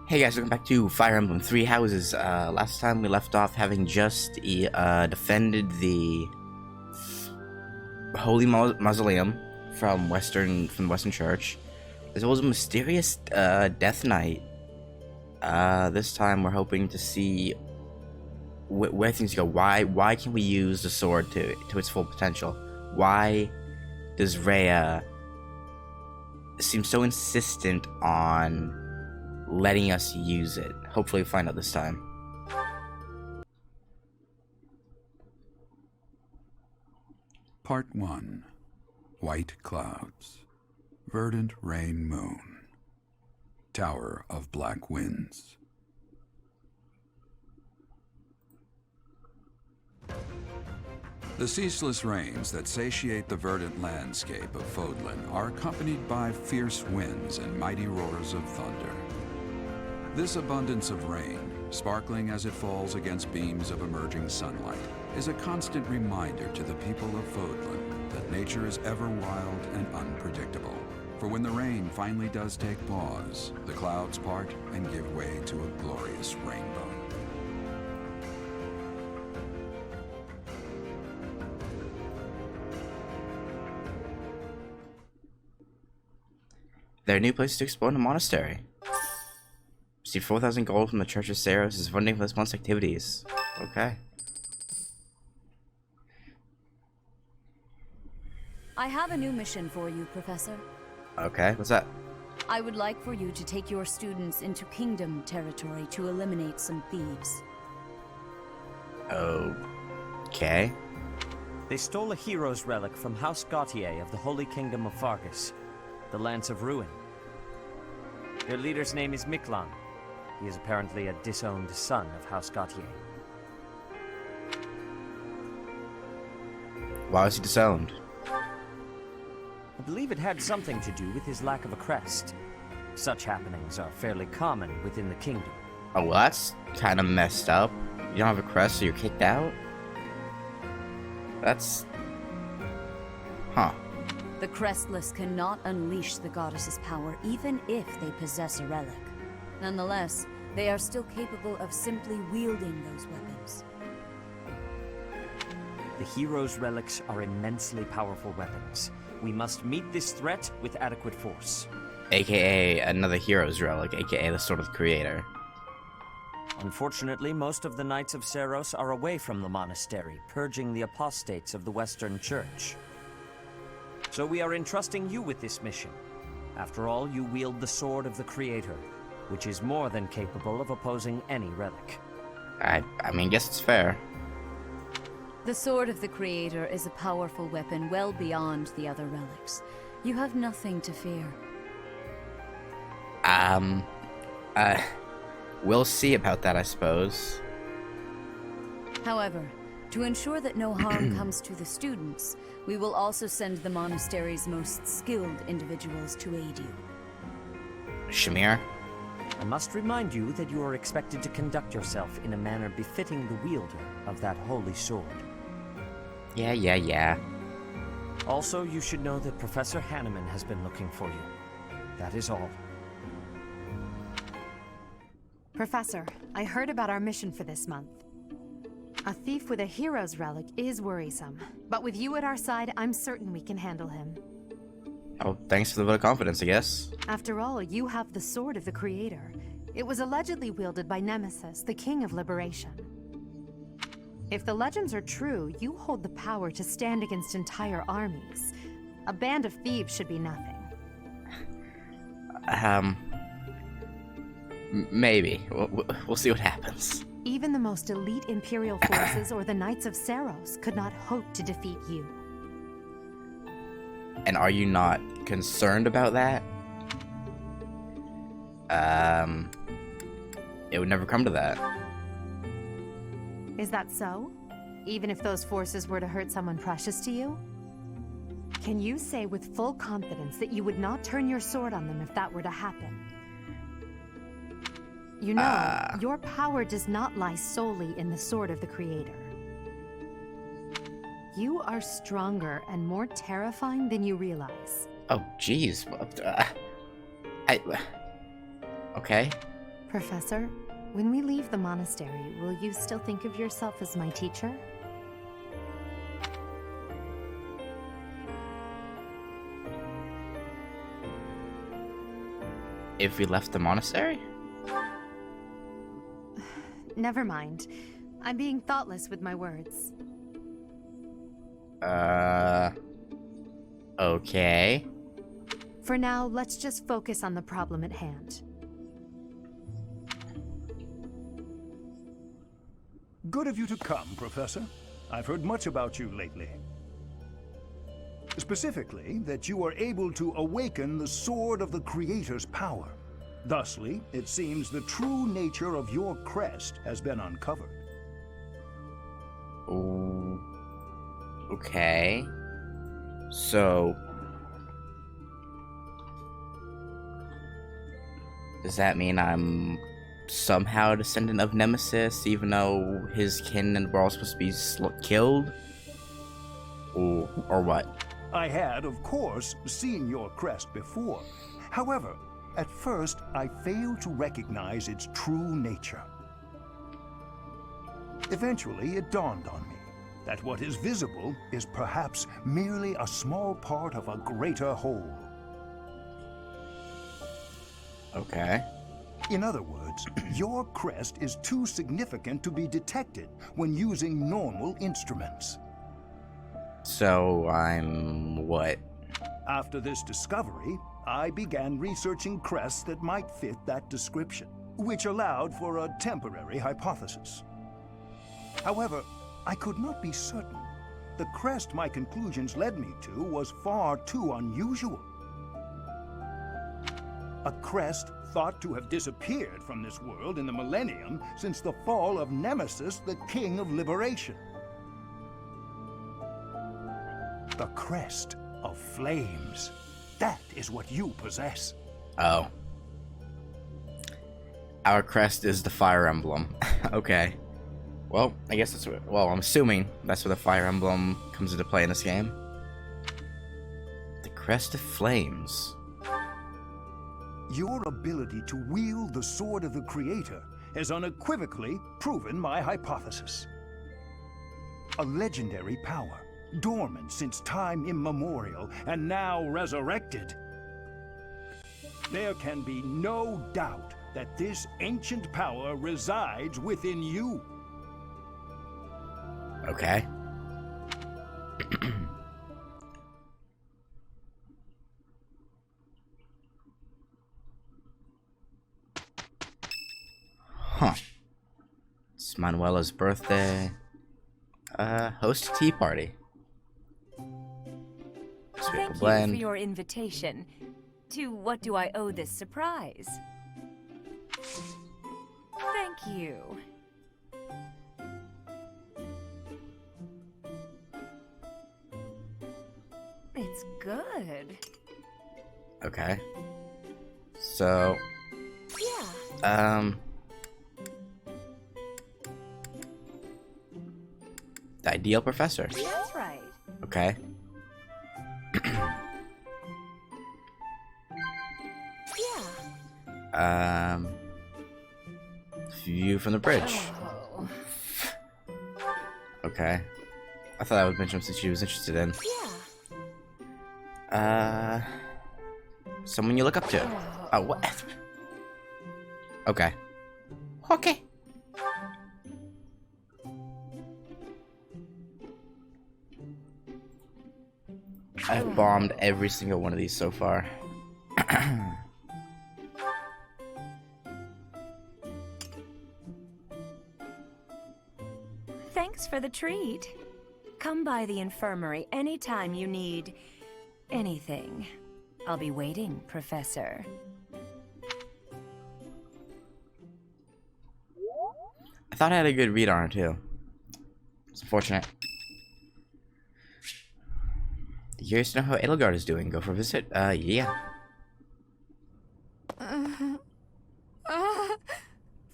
Hey guys, welcome back to Fire Emblem Three Houses. Last time we left off having just defended the Holy Mausoleum from the Western Church. There was a mysterious Death Knight. This time we're hoping to see where things go. Why can we use the sword to its full potential? Why does Rhea seem so insistent on letting us use it? Hopefully we'll find out this time. Part 1. White Clouds. Verdant Rain Moon. Tower of Black Winds. The ceaseless rains that satiate the verdant landscape of Fodlan are accompanied by fierce winds and mighty roars of thunder. This abundance of rain, sparkling as it falls against beams of emerging sunlight, is a constant reminder to the people of Fodlan that nature is ever wild and unpredictable. For when the rain finally does take pause, the clouds part and give way to a glorious rainbow. There are new places to explore in the monastery. Received 4,000 gold from the Church of Saros as funding for this month's activities. Okay. I have a new mission for you, Professor. Okay, what's that? I would like for you to take your students into Kingdom territory to eliminate some thieves. Okay. They stole a hero's relic from House Gautier of the Holy Kingdom of Fargus, the Lance of Ruin. Their leader's name is Miklan. He is apparently a disowned son of House Gautier. Why was he disowned? I believe it had something to do with his lack of a crest. Such happenings are fairly common within the kingdom. Oh, well, that's kind of messed up. You don't have a crest, so you're kicked out? That's... Huh. The Crestless cannot unleash the goddess's power even if they possess a relic. Nonetheless, they are still capable of simply wielding those weapons. The hero's relics are immensely powerful weapons. We must meet this threat with adequate force. AKA another hero's relic, AKA the Sword of the Creator. Unfortunately, most of the Knights of Saros are away from the monastery, purging the apostates of the Western Church. So we are entrusting you with this mission. After all, you wield the Sword of the Creator, which is more than capable of opposing any relic. I mean, guess it's fair. The Sword of the Creator is a powerful weapon well beyond the other relics. You have nothing to fear. We'll see about that, I suppose. However, to ensure that no harm comes to the students, we will also send the monastery's most skilled individuals to aid you. Shamir? I must remind you that you are expected to conduct yourself in a manner befitting the wielder of that holy sword. Yeah. Also, you should know that Professor Hanneman has been looking for you. That is all. Professor, I heard about our mission for this month. A thief with a hero's relic is worrisome, but with you at our side, I'm certain we can handle him. Oh, thanks for the vote of confidence, I guess. After all, you have the Sword of the Creator. It was allegedly wielded by Nemesis, the King of Liberation. If the legends are true, you hold the power to stand against entire armies. A band of thieves should be nothing. Maybe. We'll see what happens. Even the most elite Imperial forces or the Knights of Saros could not hope to defeat you. And are you not concerned about that? It would never come to that. Is that so? Even if those forces were to hurt someone precious to you? Can you say with full confidence that you would not turn your sword on them if that were to happen? You know, your power does not lie solely in the Sword of the Creator. You are stronger and more terrifying than you realize. Oh, jeez. Okay. Professor, when we leave the monastery, will you still think of yourself as my teacher? If we left the monastery? Never mind. I'm being thoughtless with my words. Okay. For now, let's just focus on the problem at hand. Good of you to come, Professor. I've heard much about you lately. Specifically, that you are able to awaken the sword of the Creator's power. Thusly, it seems the true nature of your crest has been uncovered. Ooh. Okay. So... does that mean I'm somehow a descendant of Nemesis, even though his kin were all supposed to be killed? Or what? I had, of course, seen your crest before. However, at first, I failed to recognize its true nature. Eventually, it dawned on me that what is visible is perhaps merely a small part of a greater whole. Okay. In other words, your crest is too significant to be detected when using normal instruments. So, I'm what? After this discovery, I began researching crests that might fit that description, which allowed for a temporary hypothesis. However, I could not be certain. The crest my conclusions led me to was far too unusual. A crest thought to have disappeared from this world in the millennium since the fall of Nemesis, the King of Liberation. The crest of flames. That is what you possess. Oh. Our crest is the Fire Emblem. Okay. Well, I guess that's what... well, I'm assuming that's where the Fire Emblem comes into play in this game. The Crest of Flames. Your ability to wield the sword of the Creator has unequivocally proven my hypothesis. A legendary power, dormant since time immemorial, and now resurrected. There can be no doubt that this ancient power resides within you. Okay. Huh. It's Manuela's birthday. Host a tea party. Thank you for your invitation. To what do I owe this surprise? Thank you. It's good. Okay. So... yeah. The ideal professor. That's right. Okay. Yeah. View from the bridge. Oh. Okay. I thought that would have been something she was interested in. Yeah. Someone you look up to. Oh, what? Okay. Okay. I've bombed every single one of these so far. Thanks for the treat. Come by the infirmary anytime you need anything. I'll be waiting, Professor. I thought I had a good read on her too. It's unfortunate. Curious to know how Edelgard is doing. Go for a visit? Yeah.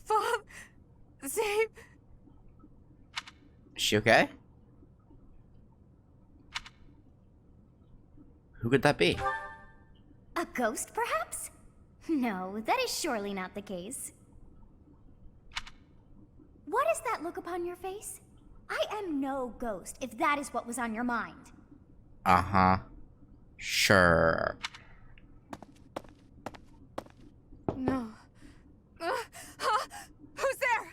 Bob, save. Is she okay? Who could that be? A ghost, perhaps? No, that is surely not the case. What is that look upon your face? I am no ghost, if that is what was on your mind. Uh-huh. Sure. No. Who's there?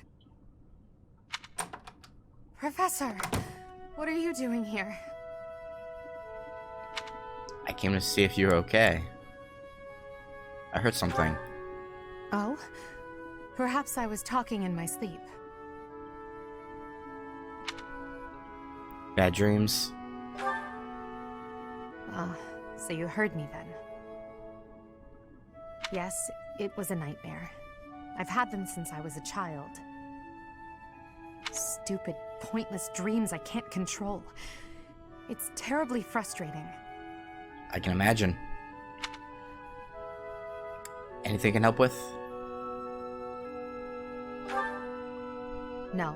Professor, what are you doing here? I came to see if you're okay. I heard something. Oh? Perhaps I was talking in my sleep. Bad dreams? Ah, so you heard me then. Yes, it was a nightmare. I've had them since I was a child. Stupid, pointless dreams I can't control. It's terribly frustrating. I can imagine. Anything I can help with? No,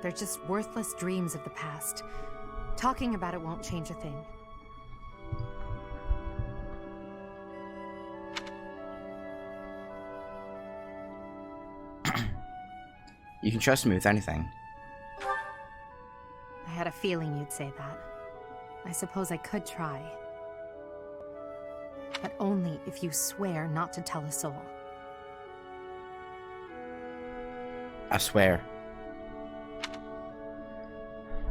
they're just worthless dreams of the past. Talking about it won't change a thing. You can trust me with anything. I had a feeling you'd say that. I suppose I could try. But only if you swear not to tell a soul. I swear.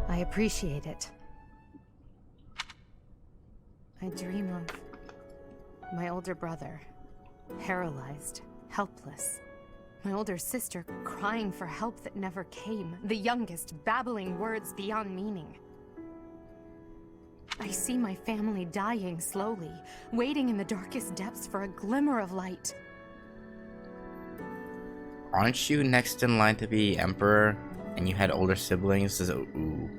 I appreciate it. I dream of my older brother, paralyzed, helpless. My older sister crying for help that never came. The youngest babbling words beyond meaning. I see my family dying slowly, waiting in the darkest depths for a glimmer of light. Aren't you next in line to be emperor? And you had older siblings? Ooh.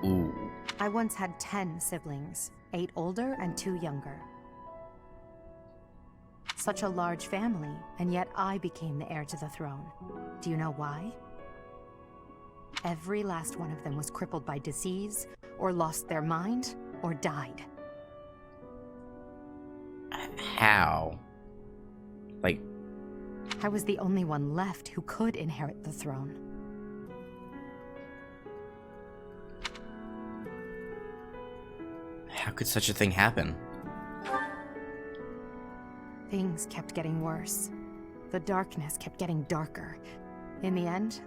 Ooh. I once had 10 siblings, 8 older and 2 younger. Such a large family, and yet I became the heir to the throne. Do you know why? Every last one of them was crippled by disease, or lost their mind, or died. How? Like... I was the only one left who could inherit the throne. How could such a thing happen? Things kept getting worse. The darkness kept getting darker. In the end,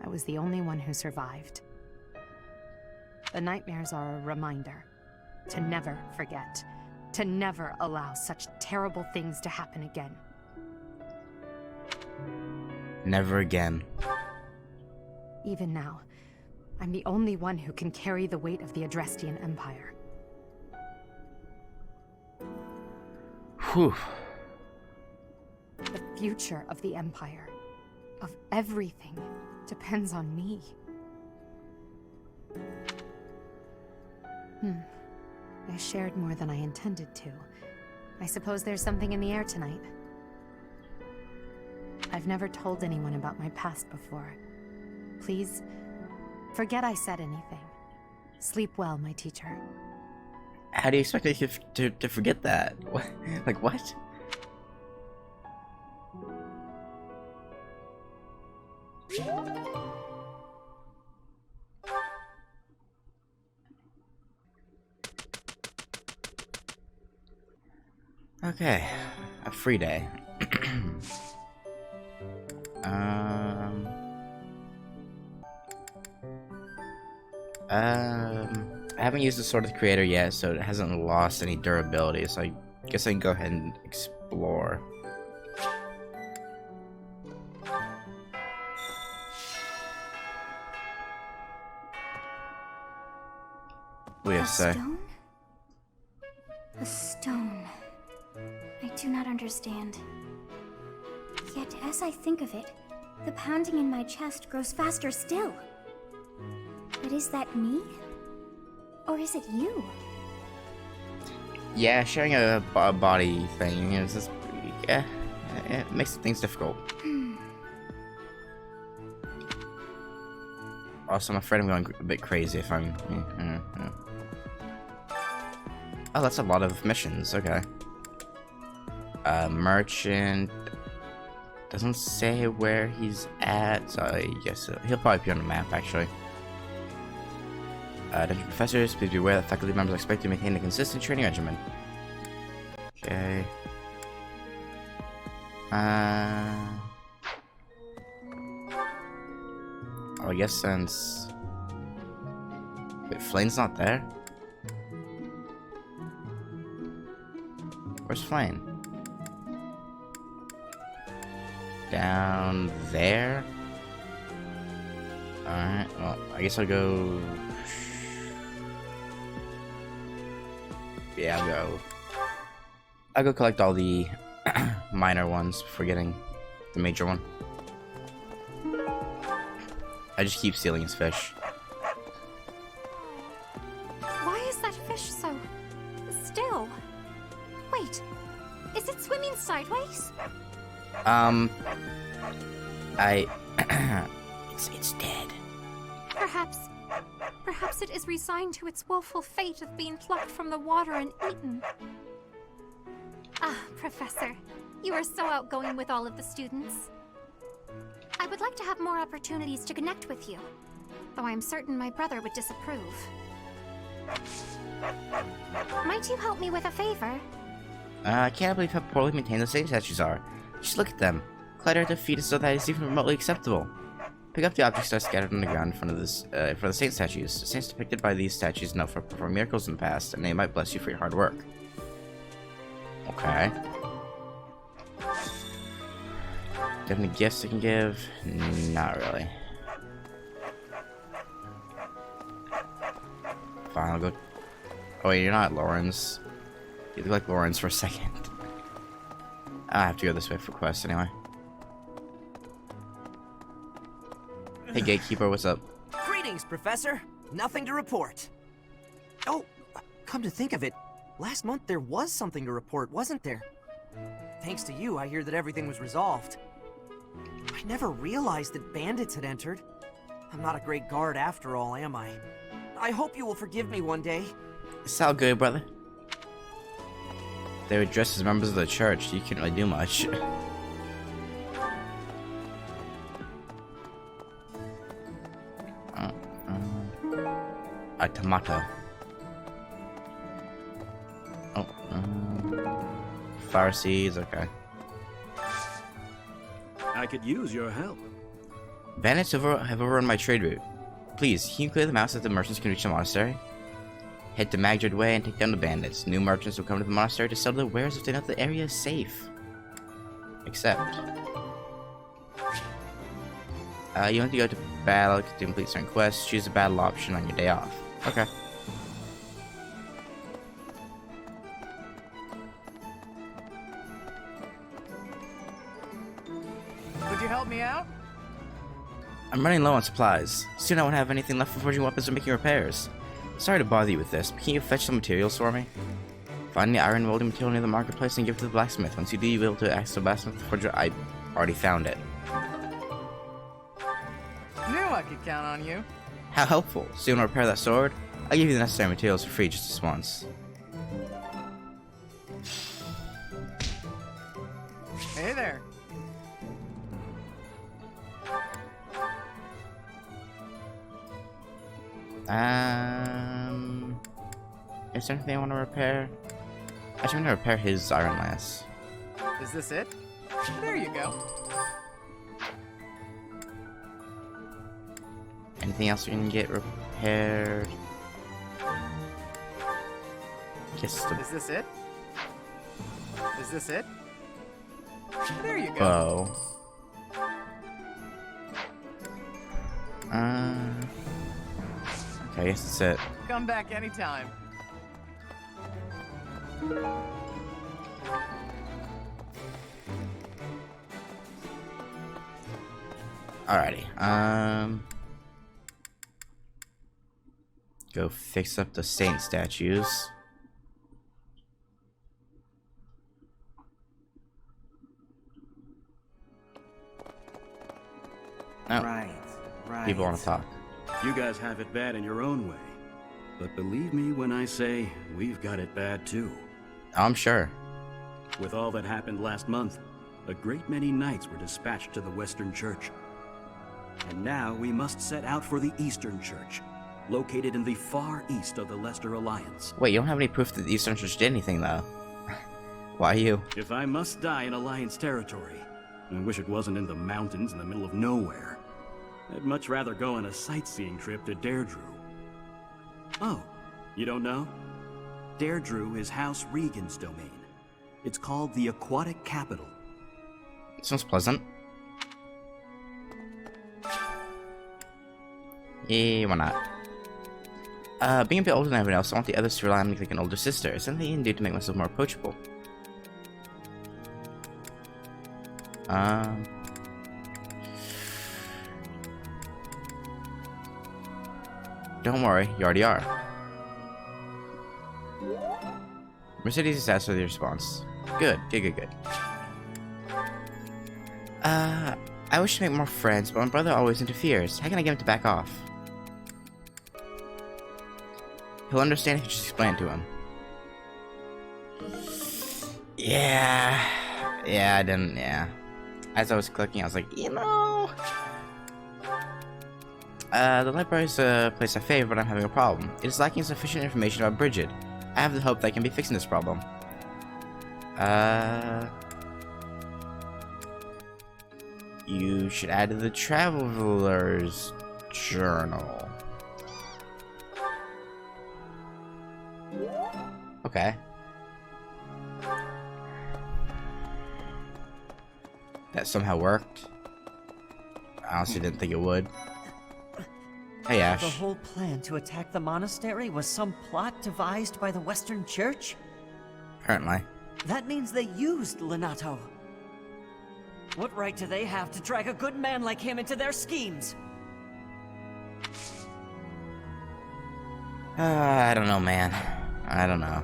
I was the only one who survived. The nightmares are a reminder to never forget, to never allow such terrible things to happen again. Never again. Even now, I'm the only one who can carry the weight of the Adrestian Empire. Whew. The future of the Empire, of everything, depends on me. I shared more than I intended to. I suppose there's something in the air tonight. I've never told anyone about my past before. Please, forget I said anything. Sleep well, my teacher. How do you expect me to forget that? What? Like, what? Okay, a free day. I haven't used the Sword of the Creator yet, so it hasn't lost any durability, so I guess I can go ahead and explore. What do you have to say? Stone? A stone. I do not understand. Yet, as I think of it, the pounding in my chest grows faster still. But is that me? Or is it you? Yeah, sharing a body thing is just, yeah, it makes things difficult. Also, I'm afraid I'm going a bit crazy if I'm... Oh, that's a lot of missions, okay. Merchant... Doesn't say where he's at, so I guess he'll probably be on the map, actually. Attention professors, please be aware that faculty members are expected to maintain a consistent training regimen. Okay. Oh, I guess since... Wait, Flane's not there? Where's Flane? Down there? Alright, well, I guess I'll go... Yeah, I'll go collect all the minor ones before getting the major one. I just keep stealing his fish. Why is that fish so still? Wait, is it swimming sideways? It's dead. Perhaps it is resigned to its woeful fate of being plucked from the water and eaten. Ah, Professor, you are so outgoing with all of the students. I would like to have more opportunities to connect with you, though I am certain my brother would disapprove. Might you help me with a favor? I can't believe how poorly maintained the saint statues are. Just look at them. Cluttered at their feet as though that is even remotely acceptable. Pick up the objects that are scattered on the ground in front of the saint statues. The saints depicted by these statues know for performing miracles in the past, and they might bless you for your hard work. Okay. Do you have any gifts I can give? Not really. Fine, I'll go. Oh wait, you're not Lawrence. You look like Lawrence for a second. I have to go this way for quests anyway. Hey Gatekeeper, what's up? Greetings, Professor. Nothing to report. Oh, come to think of it, last month there was something to report, wasn't there? Thanks to you, I hear that everything was resolved. I never realized that bandits had entered. I'm not a great guard after all, am I? I hope you will forgive me one day. It's all good, brother. They were dressed as members of the church. You can't really do much. A tomato. Oh, fire seeds. Okay. I could use your help. Bandits have overrun my trade route. Please, can you clear them out so that the merchants can reach the monastery? Head to Magdred Way and take down the bandits. New merchants will come to the monastery to sell their wares if they know the area is safe. Except... you want to go to battle to complete certain quests. Choose a battle option on your day off. Okay. Would you help me out? I'm running low on supplies. Soon I won't have anything left for forging weapons or making repairs. Sorry to bother you with this, but can you fetch some materials for me? Find the iron welding material near the marketplace and give it to the blacksmith. Once you do, you'll be able to ask the blacksmith to forge it. I already found it. Knew I could count on you. How helpful. So you want to repair that sword? I'll give you the necessary materials for free just this once. Hey there. Is there anything I want to repair? Actually, I'm gonna repair his iron lance. Is this it? There you go. Anything else we can get repaired? Guess the Is this it? Is this it? There you go. bow. Okay, I guess that's it. Come back anytime. Alrighty, go fix up the saint statues. No, Right. people want to talk. You guys have it bad in your own way. But believe me when I say, we've got it bad too. I'm sure. With all that happened last month, a great many knights were dispatched to the Western Church. And now we must set out for the Eastern Church, located in the far east of the Leicester Alliance. Wait, you don't have any proof that the Eastern Church did anything, though. Why you? If I must die in Alliance territory, I wish it wasn't in the mountains in the middle of nowhere. I'd much rather go on a sightseeing trip to Deirdre. Oh, you don't know? Deirdre is House Regan's domain. It's called the Aquatic Capital. Sounds pleasant. Yeah, why not? Being a bit older than everyone else, I want the others to rely on me like an older sister. Is something you can do to make myself more approachable? Don't worry, you already are. Mercedes is satisfied with your response. Good. I wish to make more friends, but my brother always interferes. How can I get him to back off? He'll understand if you just explain it to him. Yeah, I didn't, As I was clicking, I was like, you know... the library's a place I favor, but I'm having a problem. It is lacking sufficient information about Bridget. I have the hope that I can be fixing this problem. You should add to the Traveler's Journal. Okay. That somehow worked. I honestly didn't think it would. Hey, Ash. The whole plan to attack the monastery was some plot devised by the Western Church? Apparently. That means they used Lenato. What right do they have to drag a good man like him into their schemes? I don't know, man. I don't know.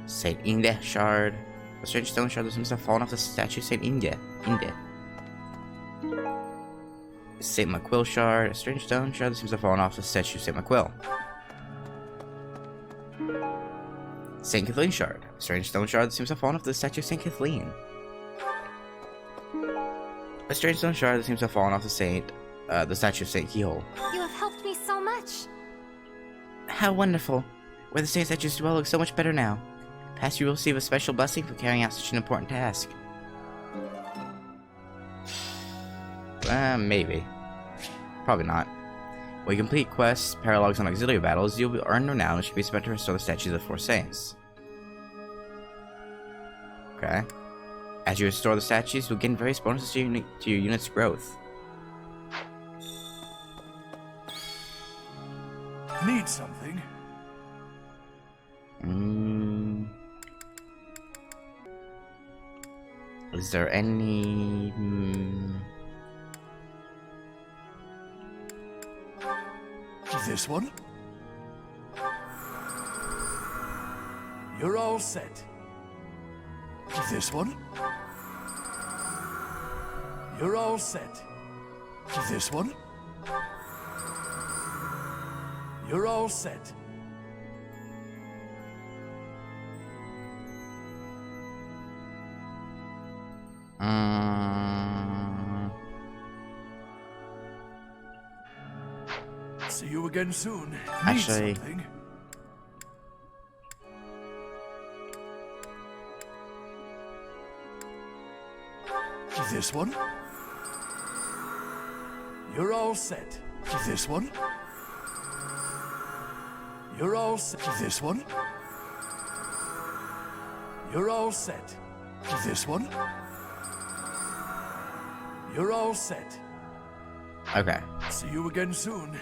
Saint Inde shard. A strange stone shard that seems to have fallen off the statue of Saint Inde. Saint McQuill shard. A strange stone shard that seems to have fallen off the statue of Saint McQuill. Saint Kathleen shard. A strange stone shard that seems to have fallen off the statue of Saint Kathleen. A strange stone shard that seems to have fallen off the statue of Saint Keyhole. You have helped me so much. How wonderful. Where the saint statues dwell looks so much better now. Perhaps you will receive a special blessing for carrying out such an important task. Maybe. Probably not. When you complete quests, paralogs, and auxiliary battles, you'll earn renown which should be spent to restore the statues of the four saints. Okay. As you restore the statues, you'll gain various bonuses to your unit's growth. Need something? Is there any... This one? You're all set. This one? You're all set. This one? You're all set. See you again soon. Actually, Need something? This one? You're all set. This one? You're all set. This one? You're all set. This one? You're all set. okay. See you again soon.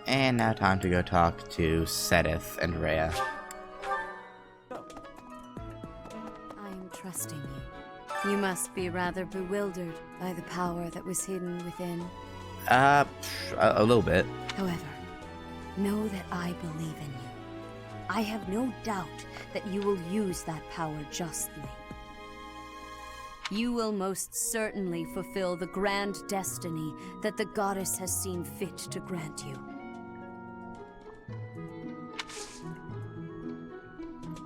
And now time to go talk to Sedith and Rhea. I am trusting you. You must be rather bewildered by the power that was hidden within. A little bit. However, know that I believe in you. I have no doubt that you will use that power justly. You will most certainly fulfill the grand destiny that the goddess has seen fit to grant you.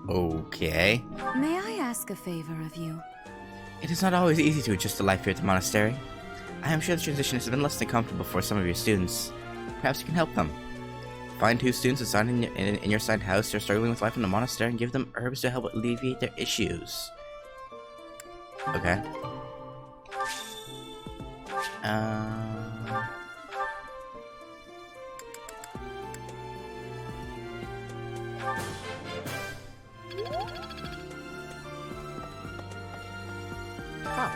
Okay. May I ask a favor of you? It is not always easy to adjust to life here at the monastery. I am sure the transition has been less than comfortable for some of your students. Perhaps you can help them. Find 2 students assigned in your assigned house who are struggling with life in the monastery and give them herbs to help alleviate their issues. Okay.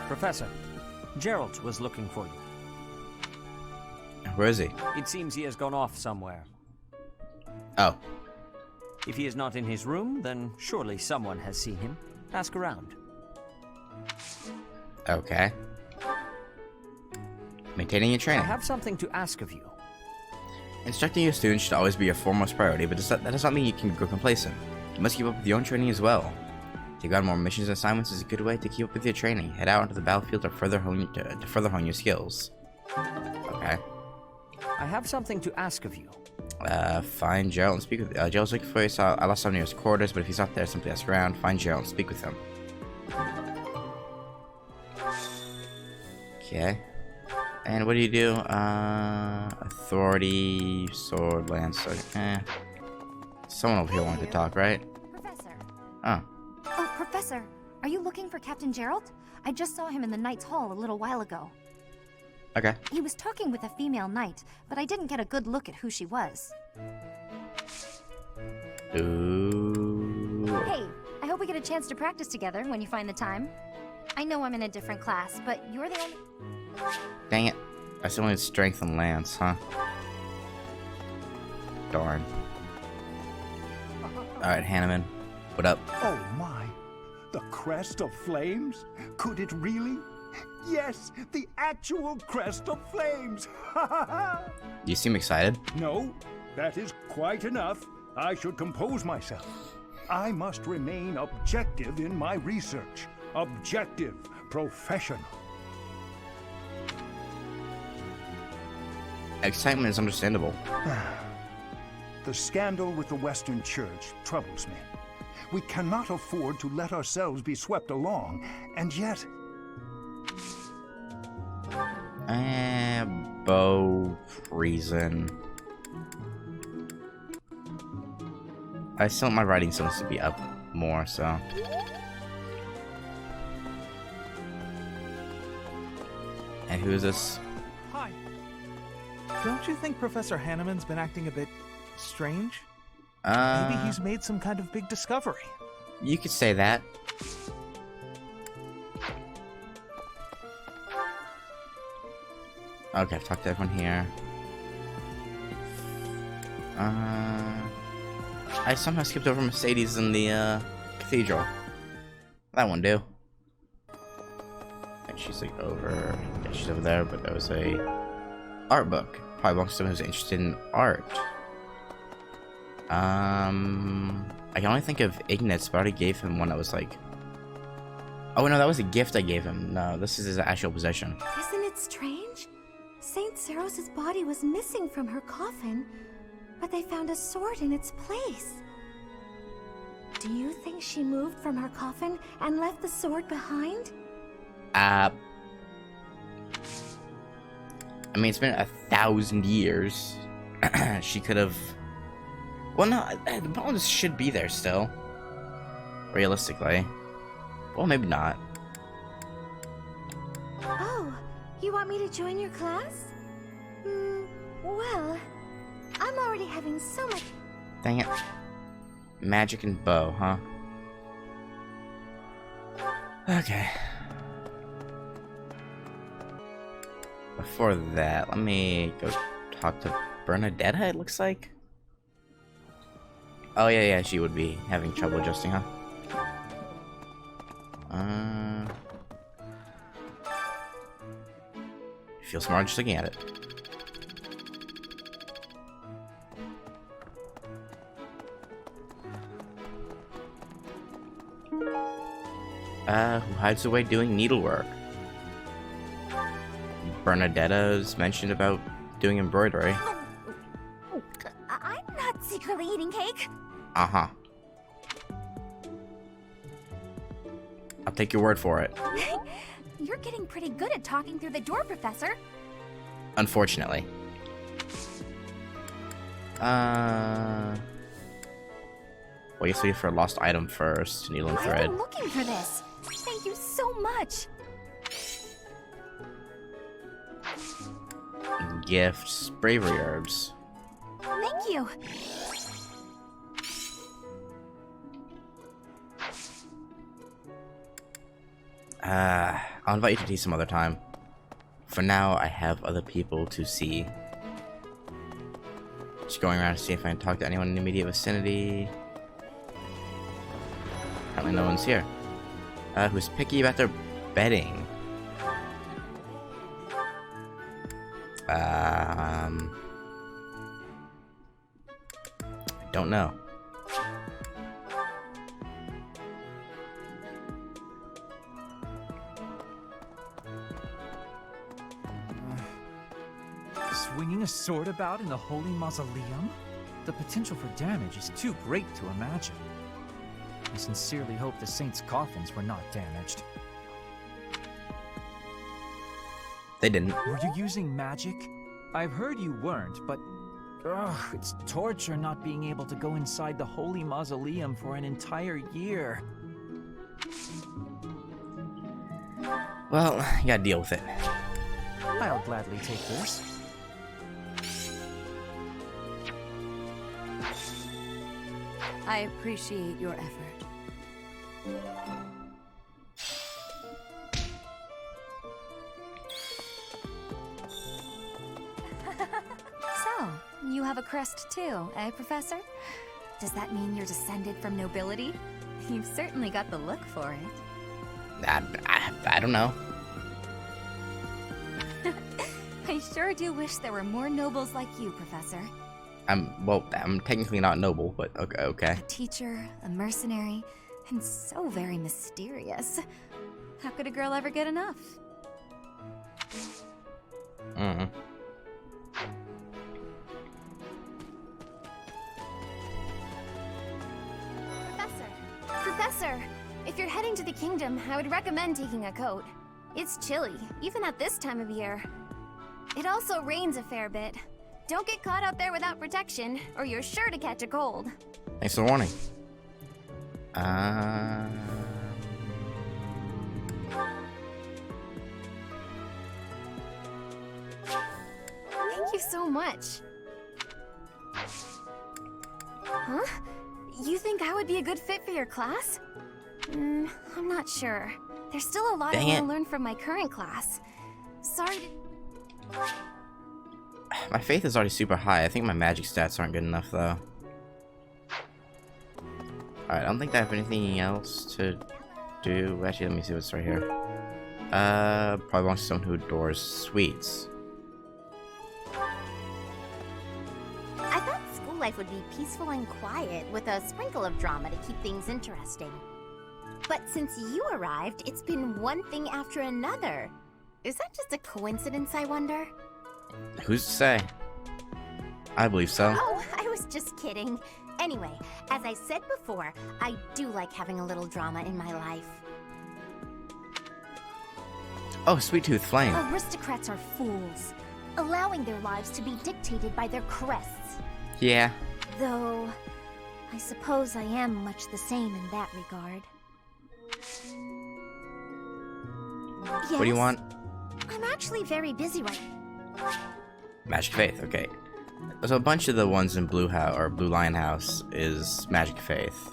Professor. Geralt was looking for you. Where is he? It seems he has gone off somewhere. Oh. If he is not in his room, then surely someone has seen him. Ask around. Okay. Maintaining your I training. have something to ask of you. Instructing your students should always be your foremost priority, but that does not mean you can grow complacent. You must keep up with your own training as well. Take on more missions and assignments is a good way to keep up with your training. Head out onto the battlefield to further hone your skills. Okay. I have something to ask of you. Find Geralt and speak with Geralt's looking for you. I lost him near his quarters, but if he's not there, simply ask around. Find Geralt and speak with him. Okay. And what do you do? Authority, sword, lancer. Someone over here wanted to talk, right? Professor. Oh. Oh, Professor. Are you looking for Captain Geralt? I just saw him in the Knight's Hall a little while ago. Okay. He was talking with a female knight, but I didn't get a good look at who she was. Ooh. Hey, I hope we get a chance to practice together when you find the time. I know I'm in a different class, but you're the only... Dang it. I still need strength and lance, huh? Darn. Alright, Hanneman. What up? Oh my! The crest of flames? Could it really? Yes, the actual crest of flames! You seem excited. No, that is quite enough. I should compose myself. I must remain objective in my research. Objective, professional. Excitement is understandable. The scandal with the Western Church troubles me. We cannot afford to let ourselves be swept along, and yet... Bow reason. I still want my writing skills to be up more, so. And who is this? Hi. Don't you think Professor Hanneman's been acting a bit strange? Maybe he's made some kind of big discovery. You could say that. Okay, I've talked to everyone here. I somehow skipped over Mercedes in the cathedral. That won't do. And she's like over. Yeah, she's over there, but there was a art book. Probably belongs to someone who's interested in art. I can only think of Ignatz, but I already gave him one that was like... Oh no, that was a gift I gave him. No, this is his actual possession. Isn't it strange? Saint Seros's body was missing from her coffin, but they found a sword in its place. Do you think she moved from her coffin and left the sword behind? I mean, it's been 1,000 years. She could have... Well, no, the bones should be there still. Realistically. Well, maybe not. Oh, you want me to join your class? Well, I'm already having so much... Dang it. Magic and bow, huh? Okay. Before that, let me go talk to Bernadetta, it looks like. Oh, yeah, she would be having trouble adjusting, huh? Feel smart just looking at it. Who hides away doing needlework? Bernadetta's mentioned about doing embroidery. I'm not secretly eating cake. Uh-huh. I'll take your word for it. You're getting pretty good at talking through the door, Professor. Unfortunately. Well, I guess we look for a lost item first. Needle and I've thread. been looking for this. Thank you so much. Gifts. Bravery herbs. Thank you. I'll invite you to tea some other time. For now, I have other people to see. Just going around to see if I can talk to anyone in the immediate vicinity. Apparently no one's here. Who's picky about their bedding? I don't know. Swinging a sword about in the Holy Mausoleum? The potential for damage is too great to imagine. I sincerely hope the saints' coffins were not damaged. They didn't. Were you using magic? I've heard you weren't, but... Ugh, it's torture not being able to go inside the Holy Mausoleum for an entire year. Well, you gotta deal with it. I'll gladly take this. I appreciate your effort. So, you have a crest too, eh, Professor? Does that mean you're descended from nobility? You've certainly got the look for it. I don't know. I sure do wish there were more nobles like you, Professor. I'm technically not noble, but okay. A teacher, a mercenary, and so very mysterious. How could a girl ever get enough? Professor, if you're heading to the kingdom, I would recommend taking a coat. It's chilly, even at this time of year. It also rains a fair bit. Don't get caught out there without protection, or you're sure to catch a cold. Thanks for the warning. Thank you so much. Huh? You think I would be a good fit for your class? I'm not sure. There's still a lot I want to learn from my current class. Sorry to... My faith is already super high. I think my magic stats aren't good enough, though. Alright, I don't think I have anything else to do. Actually, let me see what's right here. Probably belongs to someone who adores sweets. I thought school life would be peaceful and quiet, with a sprinkle of drama to keep things interesting. But since you arrived, it's been one thing after another. Is that just a coincidence, I wonder? Who's to say? I believe so. Oh, I was just kidding. Anyway, as I said before, I do like having a little drama in my life. Oh, Sweet Tooth Flame. Aristocrats are fools, allowing their lives to be dictated by their crests. Yeah. Though, I suppose I am much the same in that regard. Yes? What do you want? I'm actually very busy right now. Magic Faith, okay. So a bunch of the ones in Blue House or Blue Lion House is Magic Faith.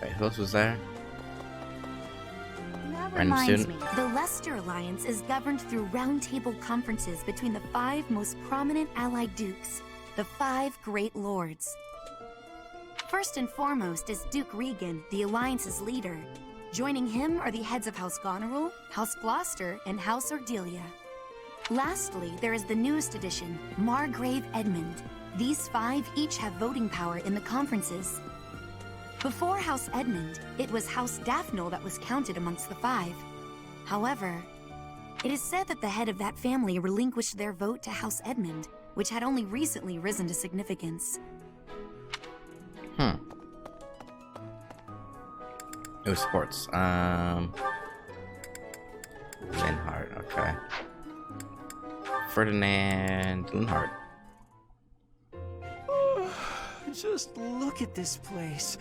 Wait, who else was there? That Random reminds student? me, the Leicester Alliance is governed through roundtable conferences between the 5 most prominent allied dukes, the 5 Great Lords. First and foremost is Duke Regan, the Alliance's leader. Joining him are the heads of House Goneril, House Gloucester, and House Ordelia. Lastly, there is the newest addition, Margrave Edmund. These 5 each have voting power in the conferences. Before House Edmund, it was House Daphne that was counted amongst the 5. However, it is said that the head of that family relinquished their vote to House Edmund, which had only recently risen to significance. It was sports. Linhart, okay. Ferdinand Linhart. Just look at this place.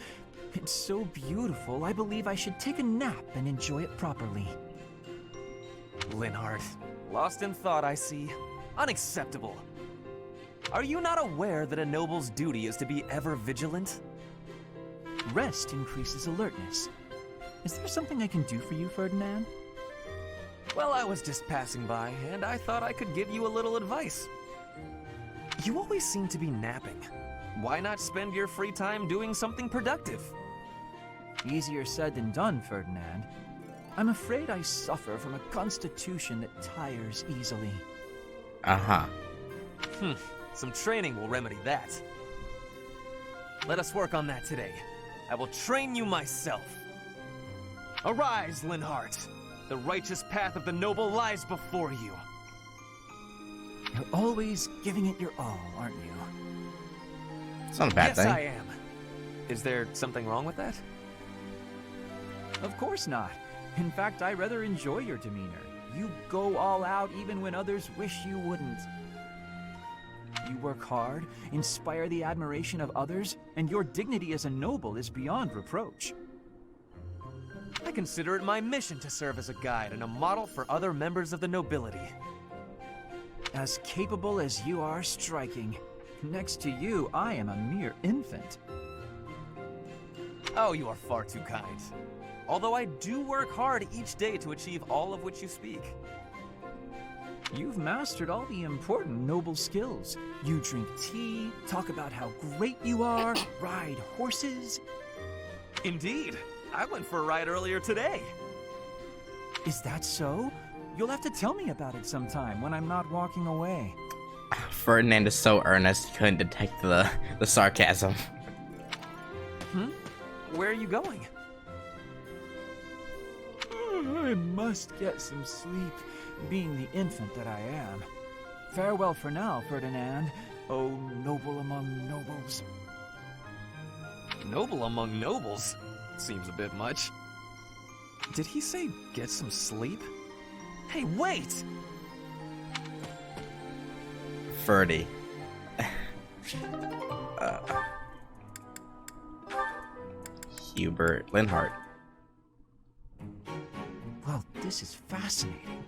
It's so beautiful, I believe I should take a nap and enjoy it properly. Linhart, lost in thought, I see. Unacceptable. Are you not aware that a noble's duty is to be ever vigilant? Rest increases alertness. Is there something I can do for you, Ferdinand? Well, I was just passing by, and I thought I could give you a little advice. You always seem to be napping. Why not spend your free time doing something productive? Easier said than done, Ferdinand. I'm afraid I suffer from a constitution that tires easily. Uh-huh. Some training will remedy that. Let us work on that today. I will train you myself. Arise, Linhart. The righteous path of the noble lies before you. You're always giving it your all, aren't you? It's not a bad thing. Yes, I am. Is there something wrong with that? Of course not. In fact, I rather enjoy your demeanor. You go all out even when others wish you wouldn't. You work hard, inspire the admiration of others, and your dignity as a noble is beyond reproach. I consider it my mission to serve as a guide and a model for other members of the nobility. As capable as you are striking. Next to you, I am a mere infant. Oh, you are far too kind. Although I do work hard each day to achieve all of which you speak. You've mastered all the important noble skills. You drink tea, talk about how great you are, ride horses. Indeed. I went for a ride earlier today. Is that so? You'll have to tell me about it sometime when I'm not walking away. Ferdinand is so earnest, he couldn't detect the sarcasm. Where are you going? I must get some sleep, being the infant that I am. Farewell for now, Ferdinand, oh noble among nobles. Noble among nobles? Seems a bit much. Did he say get some sleep? Hey, wait! Ferdy. Hubert Linhart. Well, this is fascinating.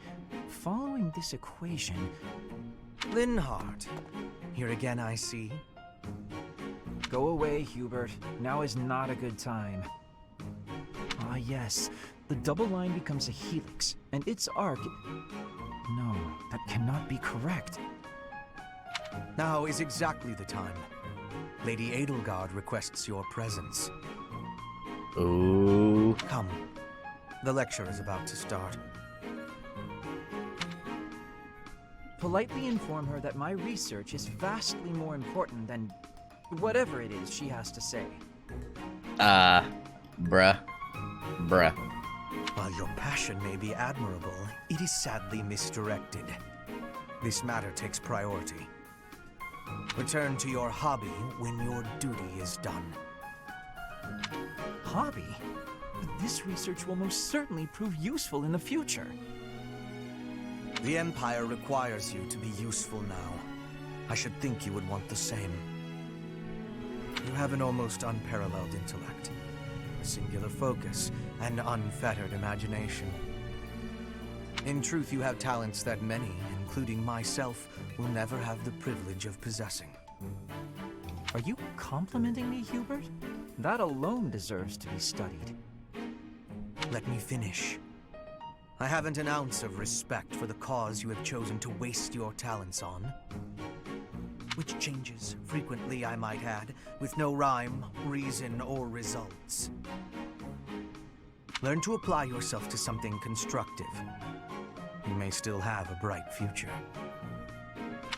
Following this equation... Linhart. Here again, I see. Go away, Hubert. Now is not a good time. Ah, yes. The double line becomes a helix, and its arc... No, that cannot be correct. Now is exactly the time. Lady Edelgard requests your presence. Ooh. Come. The lecture is about to start. Politely inform her that my research is vastly more important than whatever it is she has to say. Bruh. While your passion may be admirable, it is sadly misdirected. This matter takes priority. Return to your hobby when your duty is done. Hobby? But this research will most certainly prove useful in the future. The Empire requires you to be useful now. I should think you would want the same. You have an almost unparalleled intellect, a singular focus, and unfettered imagination. In truth, you have talents that many, including myself, will never have the privilege of possessing. Are you complimenting me, Hubert? That alone deserves to be studied. Let me finish. I haven't an ounce of respect for the cause you have chosen to waste your talents on. Which changes frequently, I might add, with no rhyme, reason, or results. Learn to apply yourself to something constructive. You may still have a bright future.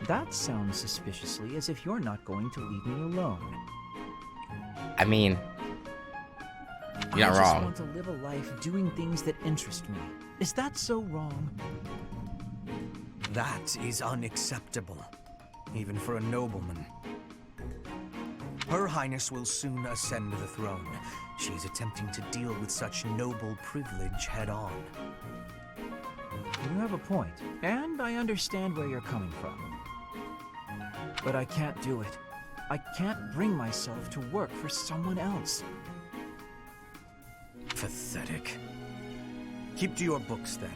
That sounds suspiciously as if you're not going to leave me alone. I mean, you're not I wrong. just want to live a life doing things that interest me. Is that so wrong? That is unacceptable, even for a nobleman. Her Highness will soon ascend the throne. She's attempting to deal with such noble privilege head-on. You have a point, and I understand where you're coming from. But I can't do it. I can't bring myself to work for someone else. Pathetic. Keep to your books, then.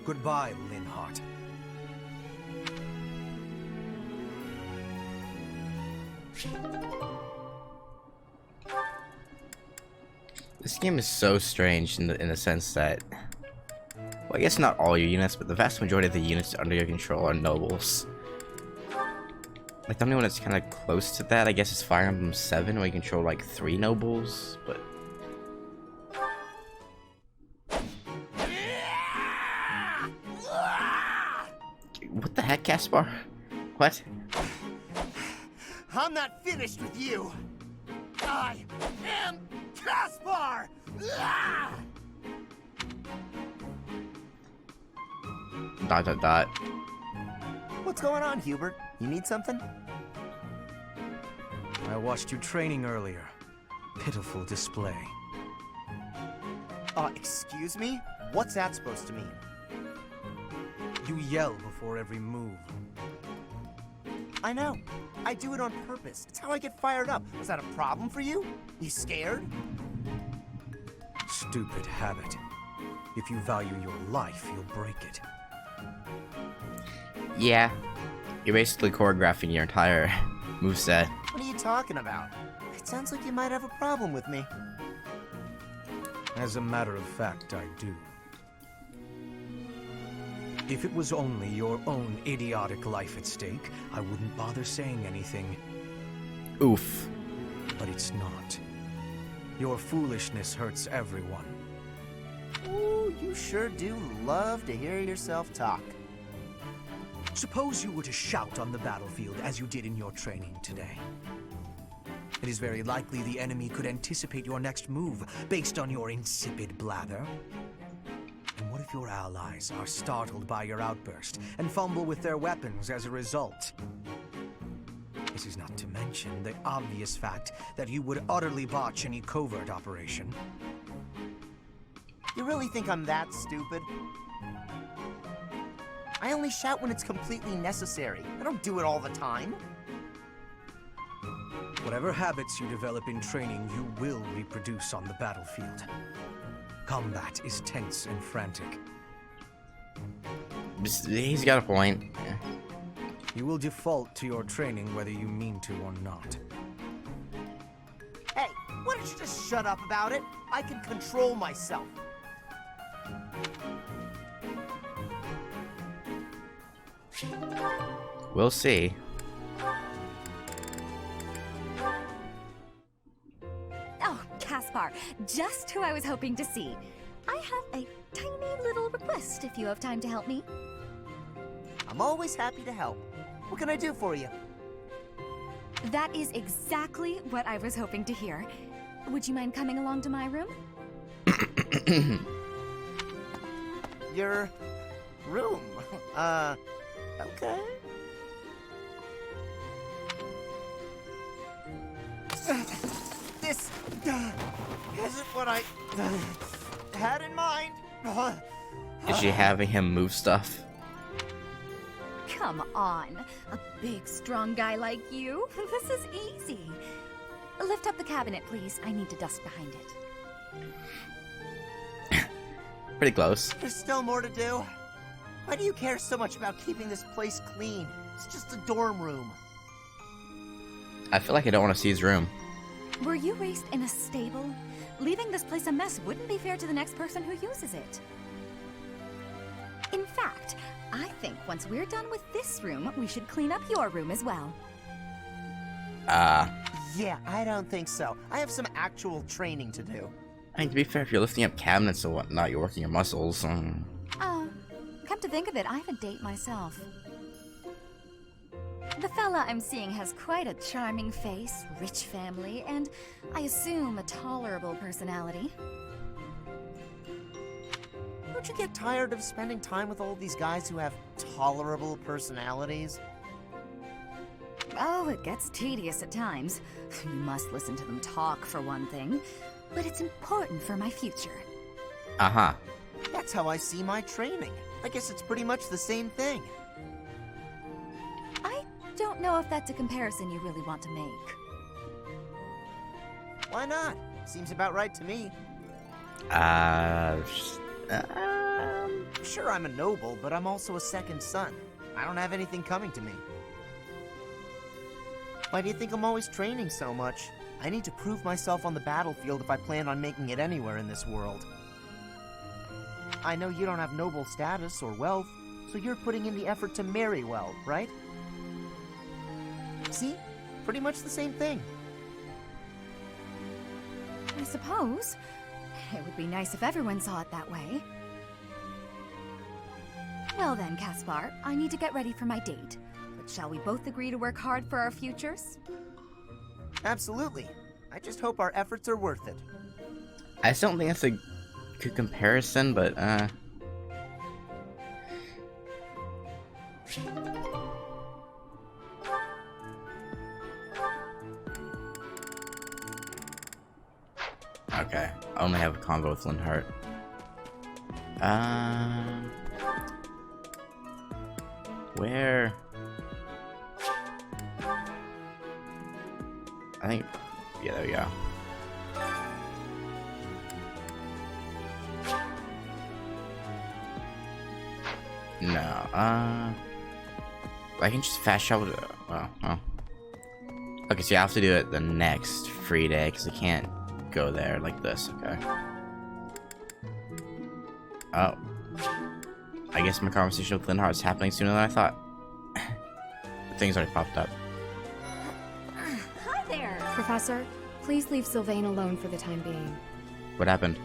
Goodbye, Linhardt. This game is so strange in the sense that, well, I guess not all your units, but the vast majority of the units under your control are nobles. Like, the only one that's kind of close to that, I guess, is Fire Emblem 7, where you control like 3 nobles, but... What the heck, Caspar? What? I'm not finished with you. I am Caspar! Dot dot dot. What's going on, Hubert? You need something? I watched you training earlier. Pitiful display. Excuse me? What's that supposed to mean? You yell before every move. I know. I do it on purpose. It's how I get fired up. Was that a problem for you? You scared? Stupid habit. If you value your life, you'll break it. Yeah. You're basically choreographing your entire moveset. What are you talking about? It sounds like you might have a problem with me. As a matter of fact, I do. If it was only your own idiotic life at stake, I wouldn't bother saying anything. Oof. But it's not. Your foolishness hurts everyone. Ooh, you sure do love to hear yourself talk. Suppose you were to shout on the battlefield as you did in your training today. It is very likely the enemy could anticipate your next move based on your insipid blather. And what if your allies are startled by your outburst and fumble with their weapons as a result? This is not to mention the obvious fact that you would utterly botch any covert operation. You really think I'm that stupid? I only shout when it's completely necessary. I don't do it all the time. Whatever habits you develop in training, you will reproduce on the battlefield. Combat is tense and frantic. He's got a point. You will default to your training whether you mean to or not. Hey, why don't you just shut up about it? I can control myself. We'll see. Oh, Caspar, just who I was hoping to see. I have a tiny little request if you have time to help me. I'm always happy to help. What can I do for you? That is exactly what I was hoping to hear. Would you mind coming along to my room? Your room? Okay. This isn't what I had in mind. Is she having him move stuff? Come on, a big, strong guy like you. This is easy. Lift up the cabinet, please. I need to dust behind it. Pretty close. There's still more to do. Why do you care so much about keeping this place clean? It's just a dorm room. I feel like I don't want to see his room. Were you raised in a stable? Leaving this place a mess wouldn't be fair to the next person who uses it. In fact, I think once we're done with this room, we should clean up your room as well. Yeah, I don't think so. I have some actual training to do. I mean, to be fair, if you're lifting up cabinets and whatnot, you're working your muscles. Oh, come to think of it, I have a date myself. The fella I'm seeing has quite a charming face, rich family, and I assume a tolerable personality. Don't you get tired of spending time with all these guys who have tolerable personalities? Oh, it gets tedious at times. You must listen to them talk, for one thing. But it's important for my future. Uh-huh. That's how I see my training. I guess it's pretty much the same thing. I don't know if that's a comparison you really want to make. Why not? Seems about right to me. Sure, I'm a noble, but I'm also a second son. I don't have anything coming to me. Why do you think I'm always training so much? I need to prove myself on the battlefield if I plan on making it anywhere in this world. I know you don't have noble status or wealth, so you're putting in the effort to marry well, right? See? Pretty much the same thing. I suppose. It would be nice if everyone saw it that way. Well then, Caspar, I need to get ready for my date. But shall we both agree to work hard for our futures? Absolutely. I just hope our efforts are worth it. I still don't think that's a good comparison, but, okay, I only have a convo with Linhart. Where? I think, yeah, there we go. No, I can just fast travel to, well. Okay, so you have to do it the next free day, because I can't go there like this, okay. Oh. I guess my conversation with Linhart is happening sooner than I thought. Things already popped up. Hi there! Professor, please leave Sylvain alone for the time being. What happened?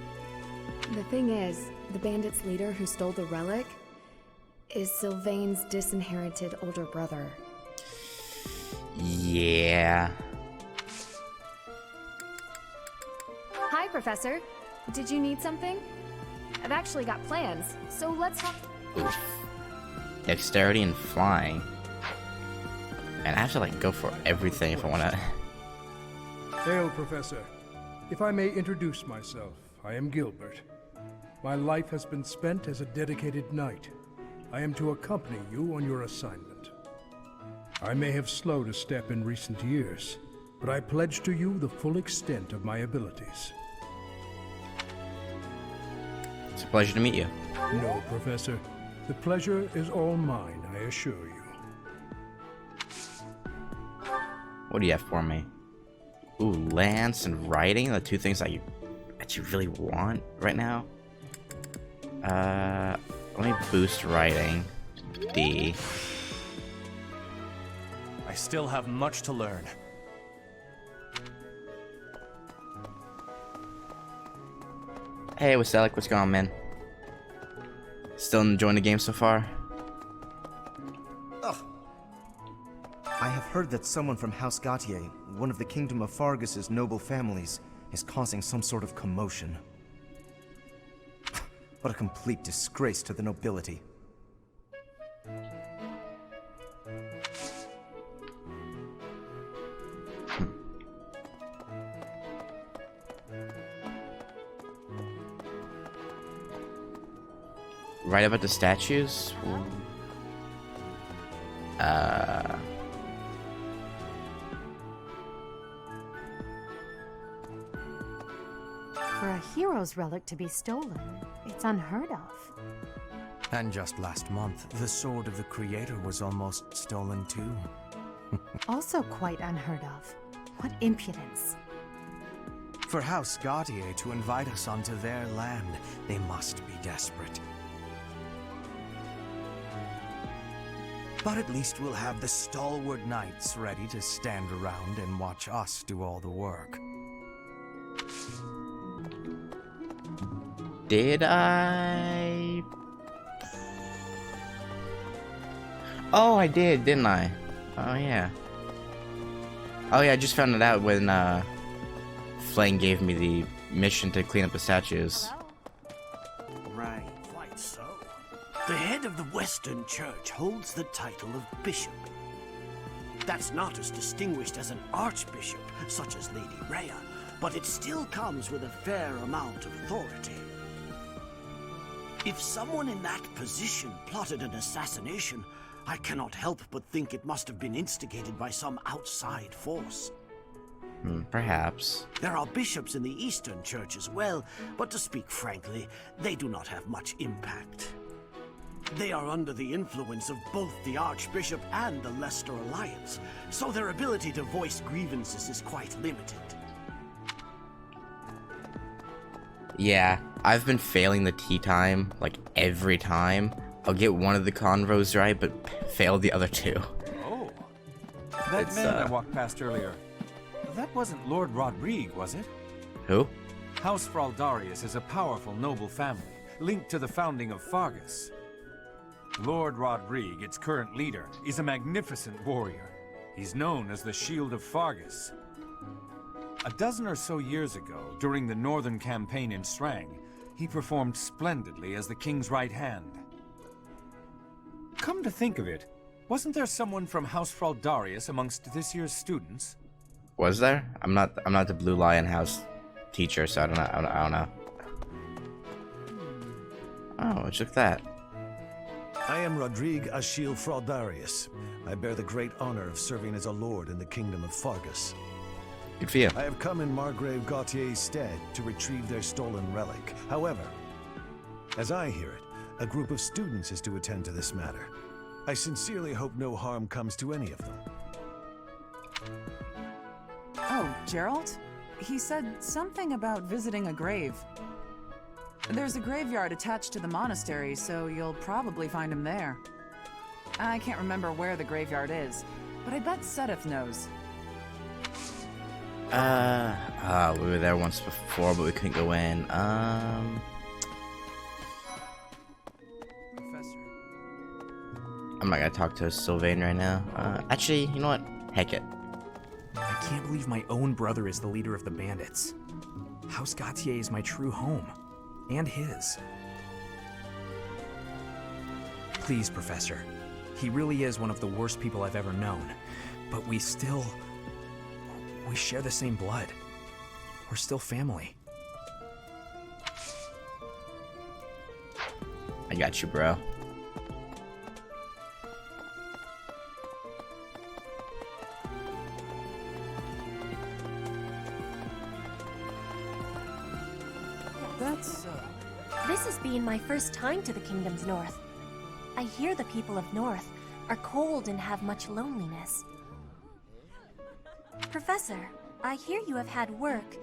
The thing is, the bandit's leader who stole the relic is Sylvain's disinherited older brother. Yeah. Hi, Professor. Did you need something? I've actually got plans, so let's talk. Oof. Dexterity and flying. And I have to like go for everything if I want to. Hail, Professor. If I may introduce myself, I am Gilbert. My life has been spent as a dedicated knight. I am to accompany you on your assignment. I may have slowed a step in recent years, but I pledge to you the full extent of my abilities. It's a pleasure to meet you. No, Professor. The pleasure is all mine, I assure you. What do you have for me? Ooh, lance and riding, the two things that you really want right now. Let me boost riding. D. I still have much to learn. Hey, Waselek, what's going on, man? Still enjoying the game so far? Ugh. I have heard that someone from House Gautier, one of the Kingdom of Fargus's noble families, is causing some sort of commotion. What a complete disgrace to the nobility. Right about the statues? For a hero's relic to be stolen, it's unheard of. And just last month, the sword of the Creator was almost stolen too. Also quite unheard of. What impudence. For House Gautier to invite us onto their land, they must be desperate. But at least we'll have the stalwart knights ready to stand around and watch us do all the work. Did I? Oh, I did, didn't I? Oh, yeah. Oh, yeah, I just found it out when, Flame gave me the mission to clean up the statues. Right. Quite so. The head of the Western Church holds the title of Bishop. That's not as distinguished as an archbishop, such as Lady Rhea, but it still comes with a fair amount of authority. If someone in that position plotted an assassination, I cannot help but think it must have been instigated by some outside force. Perhaps. There are bishops in the Eastern Church as well, but to speak frankly, they do not have much impact. They are under the influence of both the Archbishop and the Leicester Alliance, so their ability to voice grievances is quite limited. Yeah, I've been failing the tea time, like, every time. I'll get one of the convos right, but fail the other two. Oh. That man I walked past earlier, that wasn't Lord Rodrigue, was it? Who? House Fraldarius is a powerful noble family, linked to the founding of Fargus. Lord Rodrigue, its current leader, is a magnificent warrior. He's known as the Shield of Fargus. A dozen or so years ago, during the Northern Campaign in Strang, he performed splendidly as the King's right hand. Come to think of it, wasn't there someone from House Fraldarius amongst this year's students? Was there? I'm not the Blue Lion House teacher, so I don't know. Oh, look at that. I am Rodrigue Achille Fraldarius. I bear the great honor of serving as a lord in the kingdom of Fargus. Good for you. I have come in Margrave Gautier's stead to retrieve their stolen relic. However, as I hear it, a group of students is to attend to this matter. I sincerely hope no harm comes to any of them. Oh, Gerald? He said something about visiting a grave. There's a graveyard attached to the monastery, so you'll probably find him there. I can't remember where the graveyard is, but I bet Sedith knows. We were there once before, but we couldn't go in. I'm not gonna talk to Sylvain right now. Actually, you know what? Heck it. I can't believe my own brother is the leader of the bandits. House Gautier is my true home. And his. Please, Professor. He really is one of the worst people I've ever known. But we share the same blood. We're still family. I got you, bro. This has been my first time to the Kingdom's North. I hear the people of North are cold and have much loneliness. Professor, I hear you have worked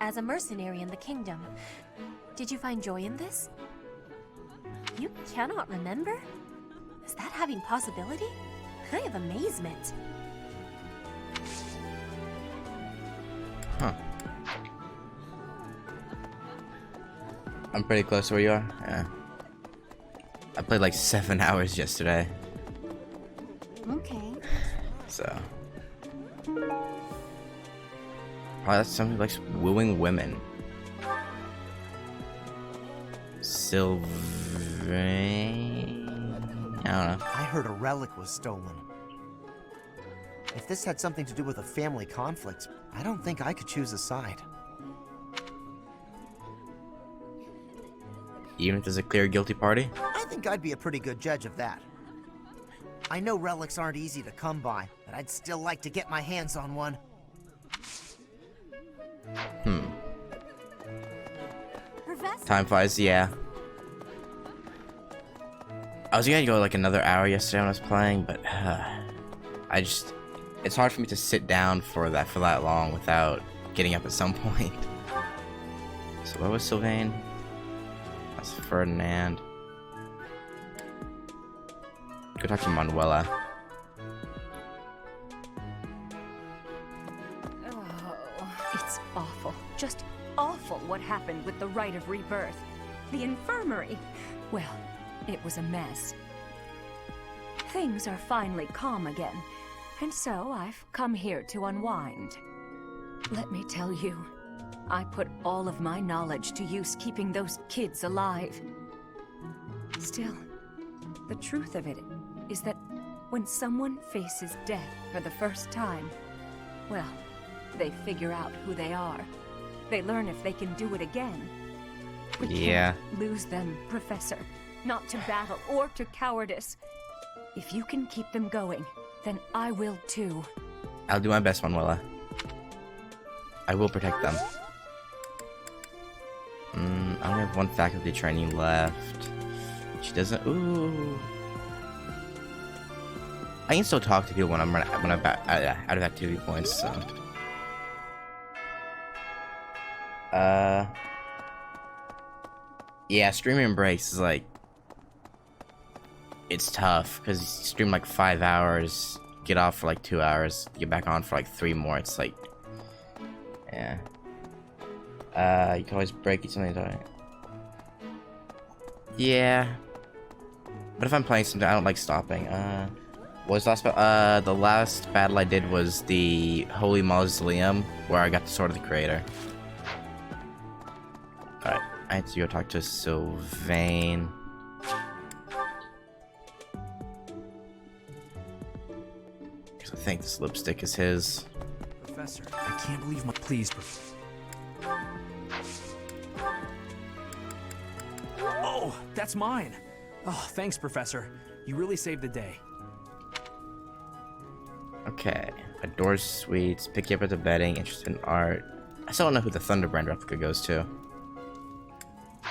as a mercenary in the Kingdom. Did you find joy in this? You cannot remember? Is that having possibility? I have amazement. Huh. I'm pretty close to where you are. Yeah. I played like 7 hours yesterday. Okay. So. Probably that's something like wooing women. Sylvain. I don't know. I heard a relic was stolen. If this had something to do with a family conflict, I don't think I could choose a side. Even if there's a clear guilty party? I think I'd be a pretty good judge of that. I know relics aren't easy to come by, but I'd still like to get my hands on one. Professor? Time flies, yeah. I was gonna go like another hour yesterday when I was playing, but it's hard for me to sit down for that long without getting up at some point. So where was Sylvain? That's Ferdinand. Go talk to Manuela. Oh, it's awful. Just awful what happened with the Rite of Rebirth. The infirmary. Well, it was a mess. Things are finally calm again, and so I've come here to unwind. Let me tell you, I put all of my knowledge to use keeping those kids alive. Still, the truth of it is that When someone faces death for the first time, well, they figure out who they are. They learn if they can do it again. We can't lose them, Professor. Not to battle or to cowardice. If you can keep them going, then I will too. I'll do my best, Manuela. I will protect them. I only have one faculty training left. She doesn't. Ooh. I can still talk to people when I'm out of activity points. So. Yeah, streaming breaks is like, it's tough because you stream like 5 hours, get off for like 2 hours, get back on for like 3 more. It's like, yeah. You can always break it something. Yeah. But if I'm playing something, I don't like stopping. What was the last the last battle I did was the Holy Mausoleum, where I got the Sword of the Creator. Alright, I have to go talk to Sylvain. Because I think this lipstick is his. Professor, I can't believe my... Please, Oh, that's mine! Oh, thanks, Professor. You really saved the day. Okay, adores sweets, pick you up at the bedding, interested in art. I still don't know who the Thunderbrand replica goes to.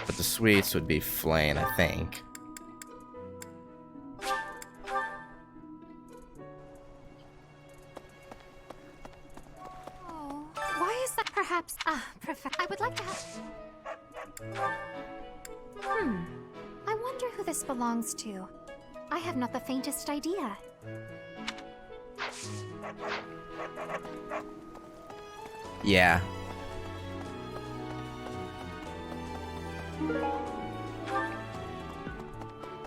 But the sweets would be Flame, I think. Oh, why is that perhaps... Professor, I would like to have... I wonder who this belongs to. I have not the faintest idea. Yeah.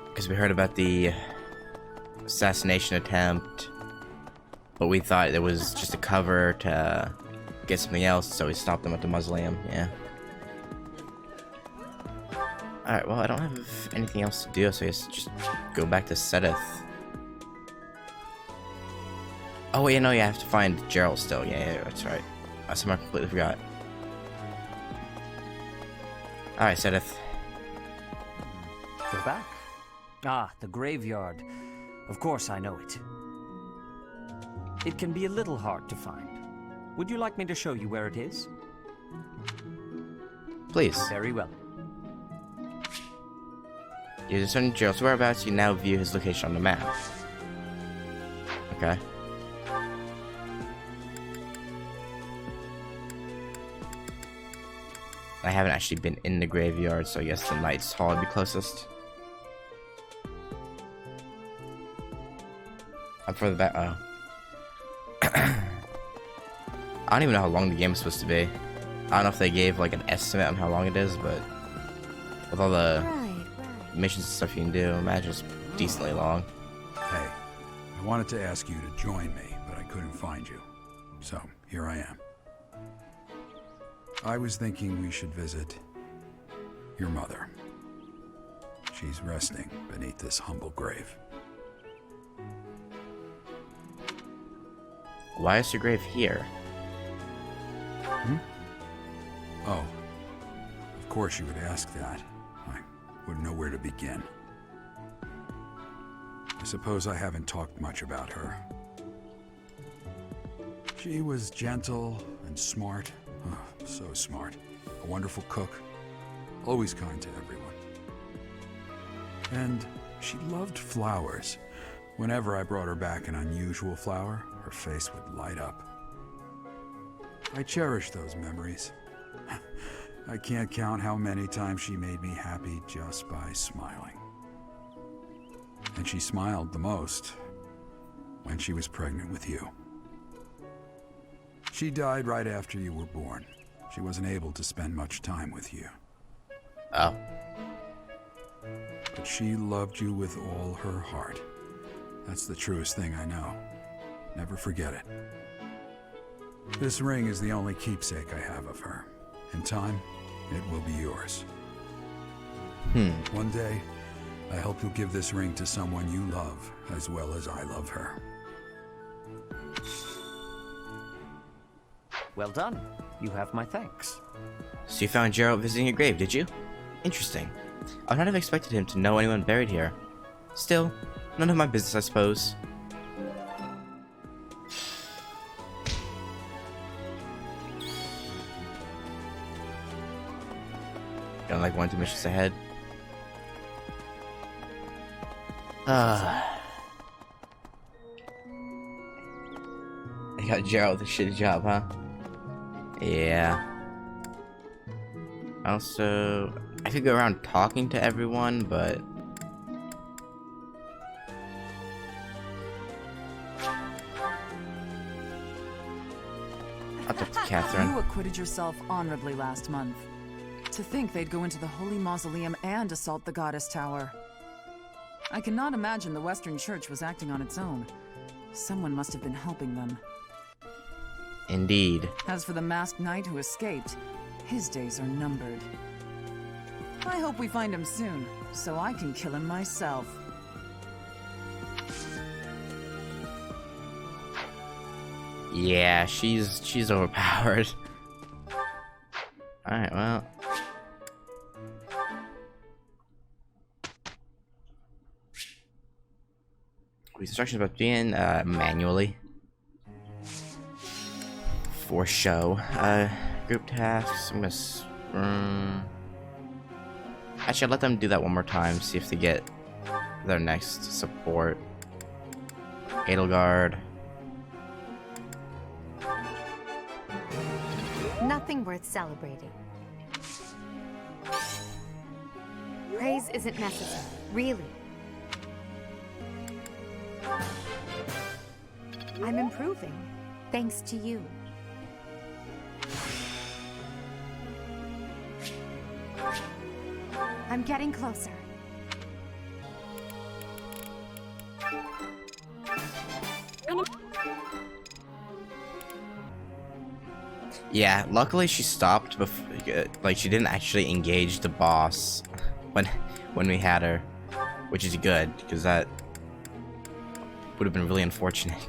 Because we heard about the assassination attempt, but we thought it was just a cover to get something else, so we stopped them at the mausoleum, yeah. Alright, well, I don't have anything else to do, so I guess just go back to Sedith. Oh, wait, no, you have to find Gerald still. Yeah, that's right. I somehow completely forgot. Alright, Sedith. We're back. Ah, the graveyard. Of course I know it. It can be a little hard to find. Would you like me to show you where it is? Please. Very well. You discern Gerald's whereabouts, you now view his location on the map. Okay. I haven't actually been in the graveyard, so I guess the Knight's Hall would be closest. I'm further back. Oh. I don't even know how long the game is supposed to be. I don't know if they gave like an estimate on how long it is, but with all the missions and stuff you can do, I imagine it's decently long. Hey, I wanted to ask you to join me, but I couldn't find you. So, here I am. I was thinking we should visit your mother. She's resting beneath this humble grave. Why is your grave here? Oh, of course you would ask that. I wouldn't know where to begin. I suppose I haven't talked much about her. She was gentle and smart. Oh, so smart. A wonderful cook. Always kind to everyone. And she loved flowers. Whenever I brought her back an unusual flower, her face would light up. I cherish those memories. I can't count how many times she made me happy just by smiling. And she smiled the most when she was pregnant with you. She died right after you were born. She wasn't able to spend much time with you. Oh. But she loved you with all her heart. That's the truest thing I know. Never forget it. This ring is the only keepsake I have of her. In time, it will be yours. One day, I hope you'll give this ring to someone you love, as well as I love her. Well done. You have my thanks. So you found Geralt visiting a grave, did you? Interesting. I would not have expected him to know anyone buried here. Still, none of my business, I suppose. Got like 1 2 missions ahead. I got Geralt with a shitty job, huh? Yeah. Also, I could go around talking to everyone, but I'll talk to Catherine. You acquitted yourself honorably last month. To think they'd go into the Holy Mausoleum and assault the Goddess Tower. I cannot imagine the Western Church was acting on its own. Someone must have been helping them. Indeed. As for the masked knight who escaped, his days are numbered. I hope we find him soon, so I can kill him myself. Yeah, she's overpowered. Alright, well. Instructions about being manually. For show. Group tasks. I'm gonna. Actually, I'll let them do that one more time. See if they get their next support. Edelgard. Nothing worth celebrating. Praise isn't necessary, really. I'm improving, thanks to you. I'm getting closer. Yeah, luckily she stopped before, like she didn't actually engage the boss when we had her, which is good because that would have been really unfortunate.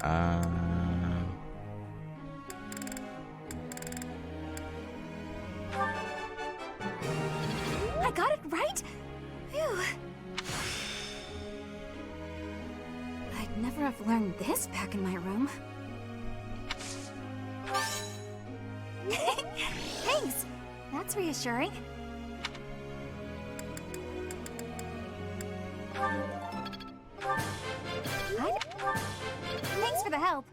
I got it right? Phew. I'd never have learned this back in my room. Thanks! That's reassuring. Thanks for the help.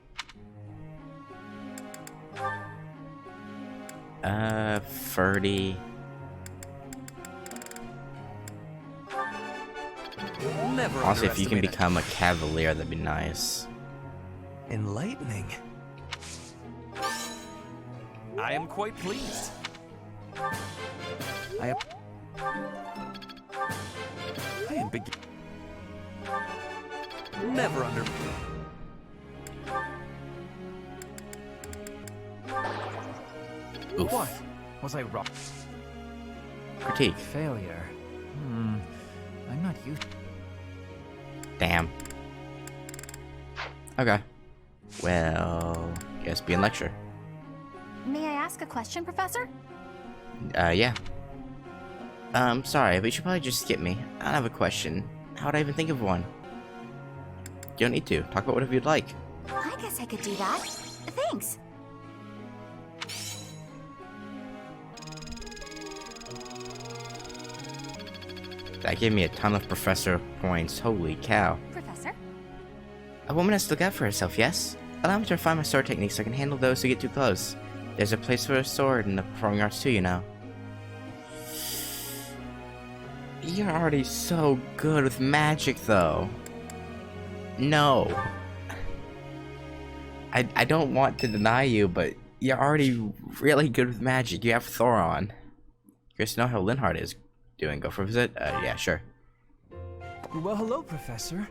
Ferdy. Never Also, if you can underestimate it. become a cavalier, that'd be nice. Enlightening. I am quite pleased. I am never under. Oof. What? Was I wrong? Critique. Failure. I'm not used. Damn. Okay. Well, guess be in lecture. May I ask a question, Professor? Yeah. Sorry, but you should probably just skip me. I don't have a question. How would I even think of one? You don't need to. Talk about whatever you'd like. I guess I could do that. Thanks. That gave me a ton of professor points. Holy cow. Professor? A woman has to look out for herself, yes? Allow me to refine my sword techniques so I can handle those who get too close. There's a place for a sword in the performing arts too, you know. You're already so good with magic, though. No. I don't want to deny you, but you're already really good with magic. You have Thoron. Curious to know how Linhardt is doing. Go for a visit? Yeah, sure. Well, hello, Professor.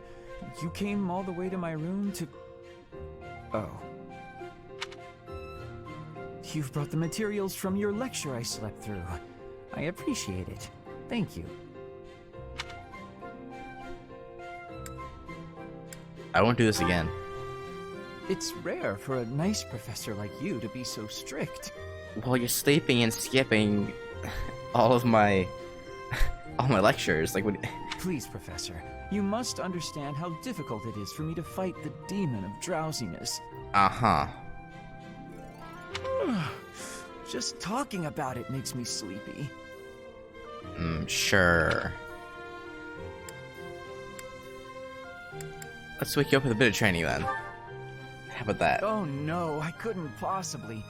You came all the way to my room to... Oh. You've brought the materials from your lecture I slept through. I appreciate it. Thank you. I won't do this again. It's rare for a nice professor like you to be so strict. Well, you're sleeping and skipping all of my lectures. Like, what? Please, Professor, you must understand how difficult it is for me to fight the demon of drowsiness. Uh-huh. Just talking about it makes me sleepy. Sure. Let's wake you up with a bit of training then. How about that? Oh no, I couldn't possibly.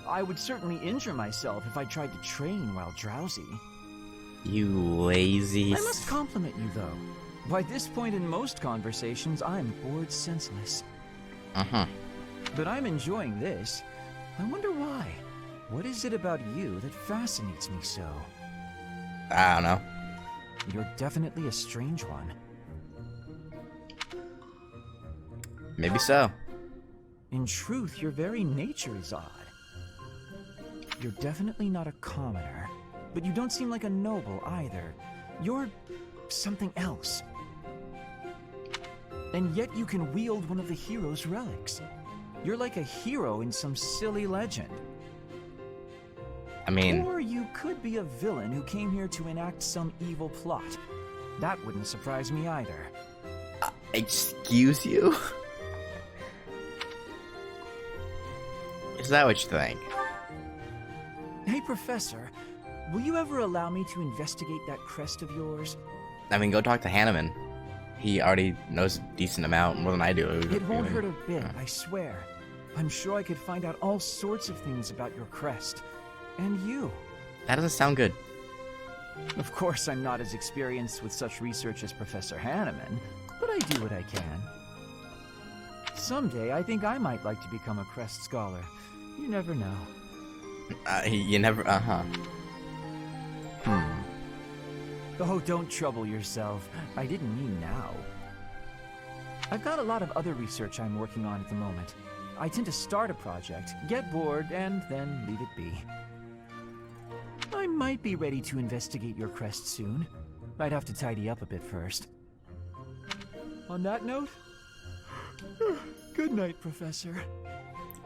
I would certainly injure myself if I tried to train while drowsy. You lazy... I must compliment you, though. By this point in most conversations, I'm bored senseless. Uh-huh. But I'm enjoying this. I wonder why. What is it about you that fascinates me so? I don't know. You're definitely a strange one. Maybe so. In truth, your very nature is odd. You're definitely not a commoner, but you don't seem like a noble either. You're something else. And yet you can wield one of the hero's relics. You're like a hero in some silly legend. I mean... Or you could be a villain who came here to enact some evil plot. That wouldn't surprise me either. Excuse you? Is that what you think? Hey, Professor, will you ever allow me to investigate that crest of yours? I mean, go talk to Hanneman. He already knows a decent amount, more than I do. It won't hurt a bit, I swear. I'm sure I could find out all sorts of things about your crest. And you. That doesn't sound good. Of course, I'm not as experienced with such research as Professor Hanneman, but I do what I can. Someday, I think I might like to become a crest scholar. You never know. You never... Uh-huh. Oh, don't trouble yourself. I didn't mean now. I've got a lot of other research I'm working on at the moment. I tend to start a project, get bored, and then leave it be. I might be ready to investigate your crest soon. I'd have to tidy up a bit first. On that note, good night, Professor.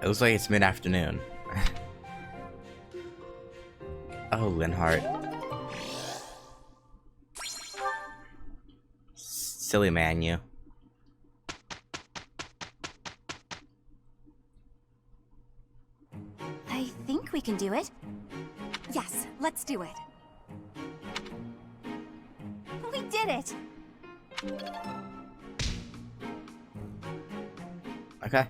It looks like it's mid-afternoon. Oh, Linhart. Silly man, you. I think we can do it. Yes, let's do it. We did it! Okay.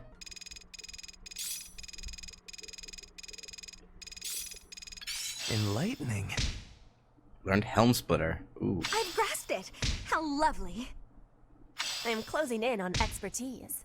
Enlightening. Learned Helm Splitter. Ooh. I've grasped it! How lovely! I'm closing in on expertise.